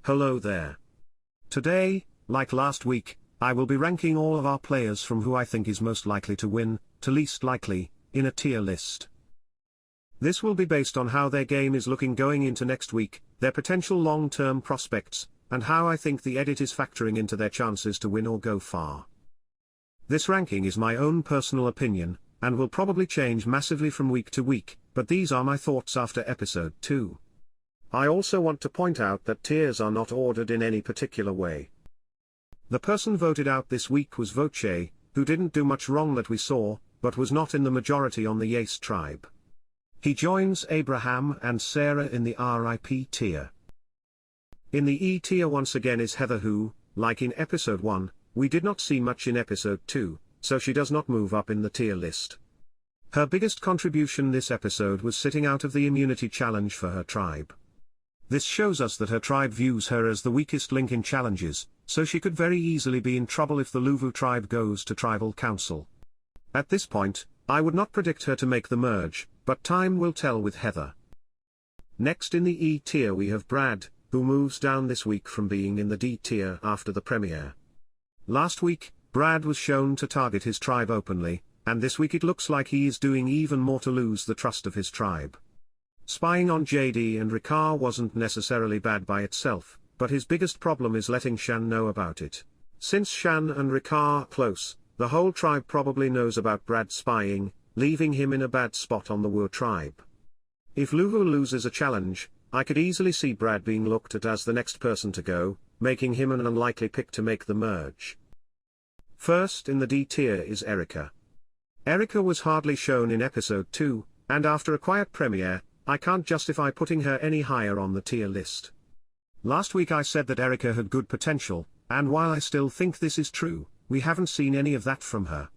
Hello there. Today, like last week, I will be ranking all of our players from who I think is most likely to win, to least likely, in a tier list. This will be based on how their game is looking going into next week, their potential long-term prospects, and how I think the edit is factoring into their chances to win or go far. This ranking is my own personal opinion, and will probably change massively from week to week, but these are my thoughts after episode 2. I also want to point out that tiers are not ordered in any particular way. The person voted out this week was Voce, who didn't do much wrong that we saw, but was not in the majority on the Yace tribe. He joins Abraham and Sarah in the RIP tier. In the E tier once again is Heather who, like in episode 1, we did not see much in episode 2, so she does not move up in the tier list. Her biggest contribution this episode was sitting out of the immunity challenge for her tribe. This shows us that her tribe views her as the weakest link in challenges, so she could very easily be in trouble if the Luvu tribe goes to tribal council. At this point, I would not predict her to make the merge, but time will tell with Heather. Next in the E tier we have Brad, who moves down this week from being in the D tier after the premiere. Last week, Brad was shown to target his tribe openly, and this week it looks like he is doing even more to lose the trust of his tribe. Spying on JD and Ricard wasn't necessarily bad by itself, but his biggest problem is letting Shan know about it. Since Shan and Ricard are close, the whole tribe probably knows about Brad spying, leaving him in a bad spot on the Wu tribe. If Luvu loses a challenge, I could easily see Brad being looked at as the next person to go, making him an unlikely pick to make the merge. First in the D tier is Erika. Erika was hardly shown in episode 2, and after a quiet premiere, I can't justify putting her any higher on the tier list. Last week I said that Erika had good potential, and while I still think this is true, we haven't seen any of that from her.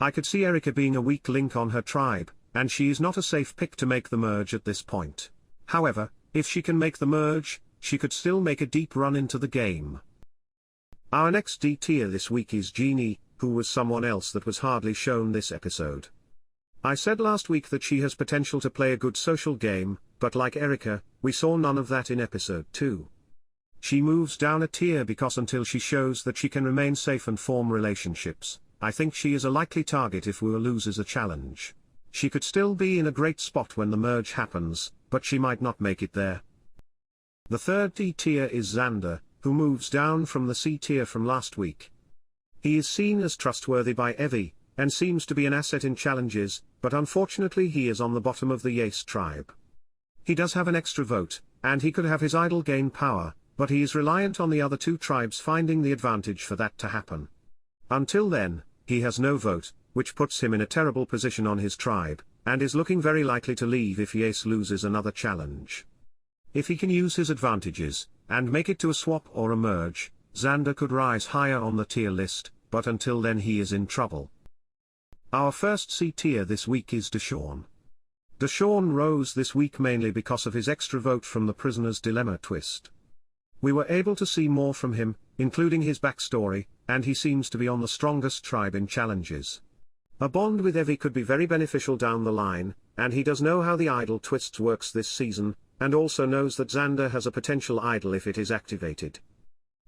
I could see Erika being a weak link on her tribe, and she is not a safe pick to make the merge at this point. However, if she can make the merge, she could still make a deep run into the game. Our next D tier this week is Genie, who was someone else that was hardly shown this episode. I said last week that she has potential to play a good social game, but like Erika, we saw none of that in episode 2. She moves down a tier because until she shows that she can remain safe and form relationships, I think she is a likely target if Wu loses a challenge. She could still be in a great spot when the merge happens, but she might not make it there. The third D tier is Xander, who moves down from the C tier from last week. He is seen as trustworthy by Evvie, and seems to be an asset in challenges, but unfortunately he is on the bottom of the Yace tribe. He does have an extra vote, and he could have his idol gain power, but he is reliant on the other two tribes finding the advantage for that to happen. Until then, he has no vote, which puts him in a terrible position on his tribe, and is looking very likely to leave if Yace loses another challenge. If he can use his advantages, and make it to a swap or a merge, Xander could rise higher on the tier list, but until then he is in trouble. Our first C tier this week is Deshawn. Deshawn rose this week mainly because of his extra vote from the Prisoner's Dilemma twist. We were able to see more from him, including his backstory, and he seems to be on the strongest tribe in challenges. A bond with Evvie could be very beneficial down the line, and he does know how the idol twists works this season, and also knows that Xander has a potential idol if it is activated.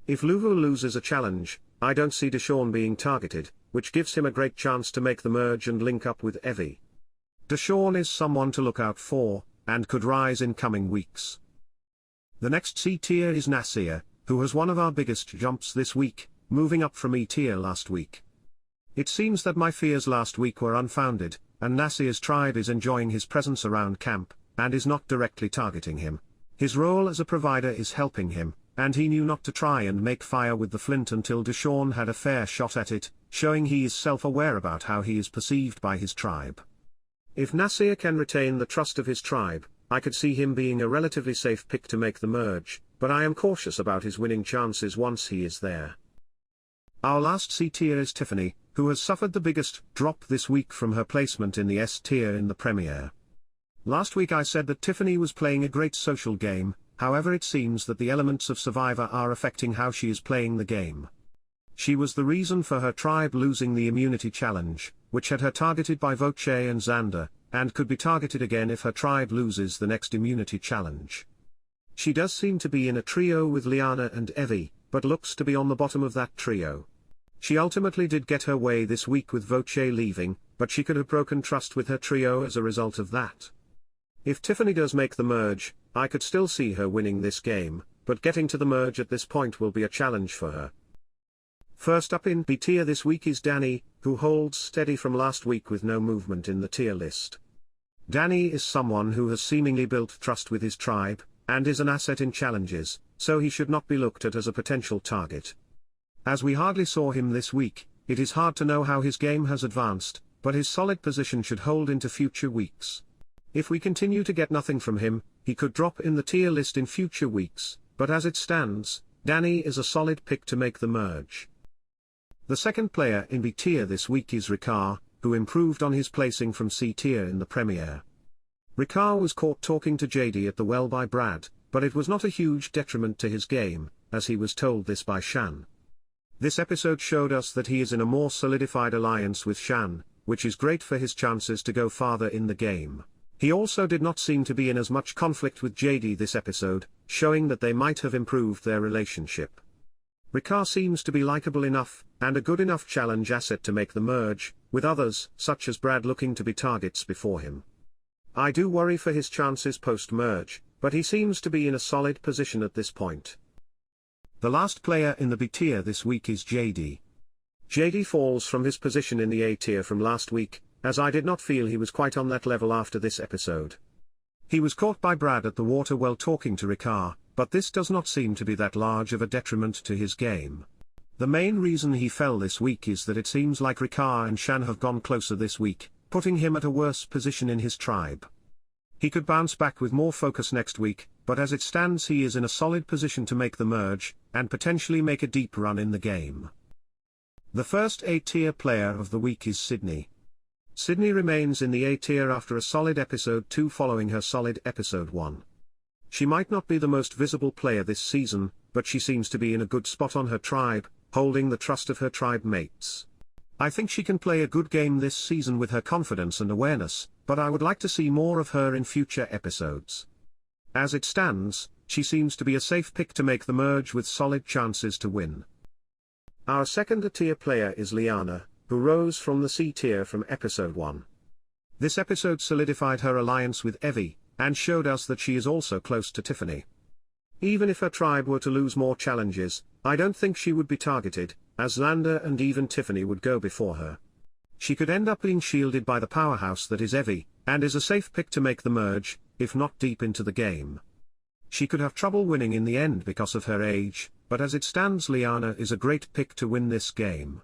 If Luvu loses a challenge, I don't see Deshawn being targeted, which gives him a great chance to make the merge and link up with Evvie. Deshawn is someone to look out for, and could rise in coming weeks. The next C tier is Naseer, who has one of our biggest jumps this week, moving up from E tier last week. It seems that my fears last week were unfounded, and Naseer's tribe is enjoying his presence around camp, and is not directly targeting him. His role as a provider is helping him, and he knew not to try and make fire with the flint until Deshawn had a fair shot at it, showing he is self-aware about how he is perceived by his tribe. If Naseer can retain the trust of his tribe, I could see him being a relatively safe pick to make the merge, but I am cautious about his winning chances once he is there. Our last C tier is Tiffany, who has suffered the biggest drop this week from her placement in the S tier in the premiere. Last week I said that Tiffany was playing a great social game, however it seems that the elements of Survivor are affecting how she is playing the game. She was the reason for her tribe losing the immunity challenge, which had her targeted by Voce and Xander, and could be targeted again if her tribe loses the next immunity challenge. She does seem to be in a trio with Liana and Evvie, but looks to be on the bottom of that trio. She ultimately did get her way this week with Voce leaving, but she could have broken trust with her trio as a result of that. If Tiffany does make the merge, I could still see her winning this game, but getting to the merge at this point will be a challenge for her. First up in B tier this week is Danny, who holds steady from last week with no movement in the tier list. Danny is someone who has seemingly built trust with his tribe, and is an asset in challenges, so he should not be looked at as a potential target. As we hardly saw him this week, it is hard to know how his game has advanced, but his solid position should hold into future weeks. If we continue to get nothing from him, he could drop in the tier list in future weeks, but as it stands, Danny is a solid pick to make the merge. The second player in B tier this week is Ricard, who improved on his placing from C tier in the premiere. Ricard was caught talking to JD at the well by Brad, but it was not a huge detriment to his game, as he was told this by Shan. This episode showed us that he is in a more solidified alliance with Shan, which is great for his chances to go farther in the game. He also did not seem to be in as much conflict with JD this episode, showing that they might have improved their relationship. Ricard seems to be likable enough, and a good enough challenge asset to make the merge, with others, such as Brad, looking to be targets before him. I do worry for his chances post-merge, but he seems to be in a solid position at this point. The last player in the B tier this week is JD. JD falls from his position in the A tier from last week, as I did not feel he was quite on that level after this episode. He was caught by Brad at the water well talking to Ricard, but this does not seem to be that large of a detriment to his game. The main reason he fell this week is that it seems like Ricard and Shan have gone closer this week, putting him at a worse position in his tribe. He could bounce back with more focus next week, but as it stands he is in a solid position to make the merge, and potentially make a deep run in the game. The first A tier player of the week is Sydney. Sydney remains in the A tier after a solid episode 2 following her solid episode 1. She might not be the most visible player this season, but she seems to be in a good spot on her tribe, holding the trust of her tribe mates. I think she can play a good game this season with her confidence and awareness, but I would like to see more of her in future episodes. As it stands, she seems to be a safe pick to make the merge with solid chances to win. Our second A tier player is Liana, who rose from the C tier from episode 1. This episode solidified her alliance with Evvie, and showed us that she is also close to Tiffany. Even if her tribe were to lose more challenges, I don't think she would be targeted, as Xander and even Tiffany would go before her. She could end up being shielded by the powerhouse that is Evvie, and is a safe pick to make the merge, if not deep into the game. She could have trouble winning in the end because of her age, but as it stands Liana is a great pick to win this game.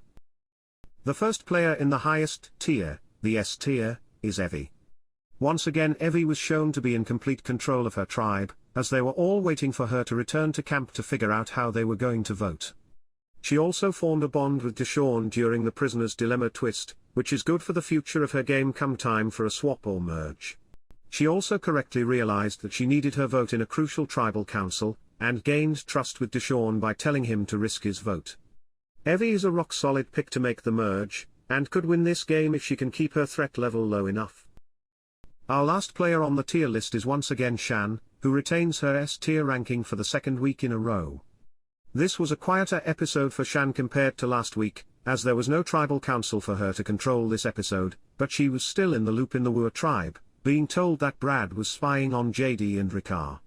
The first player in the highest tier, the S tier, is Evvie. Once again Evvie was shown to be in complete control of her tribe, as they were all waiting for her to return to camp to figure out how they were going to vote. She also formed a bond with Deshawn during the prisoner's dilemma twist, which is good for the future of her game come time for a swap or merge. She also correctly realized that she needed her vote in a crucial tribal council, and gained trust with Deshawn by telling him to risk his vote. Evvie is a rock-solid pick to make the merge, and could win this game if she can keep her threat level low enough. Our last player on the tier list is once again Shan, who retains her S tier ranking for the second week in a row. This was a quieter episode for Shan compared to last week, as there was no tribal council for her to control this episode, but she was still in the loop in the Wu tribe, being told that Brad was spying on JD and Ricard.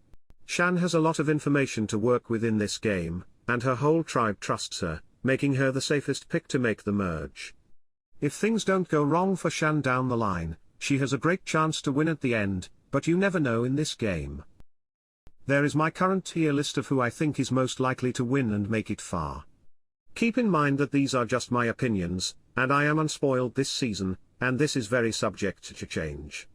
Shan has a lot of information to work with in this game, and her whole tribe trusts her, making her the safest pick to make the merge. If things don't go wrong for Shan down the line, she has a great chance to win at the end, but you never know in this game. There is my current tier list of who I think is most likely to win and make it far. Keep in mind that these are just my opinions, and I am unspoiled this season, and this is very subject to change.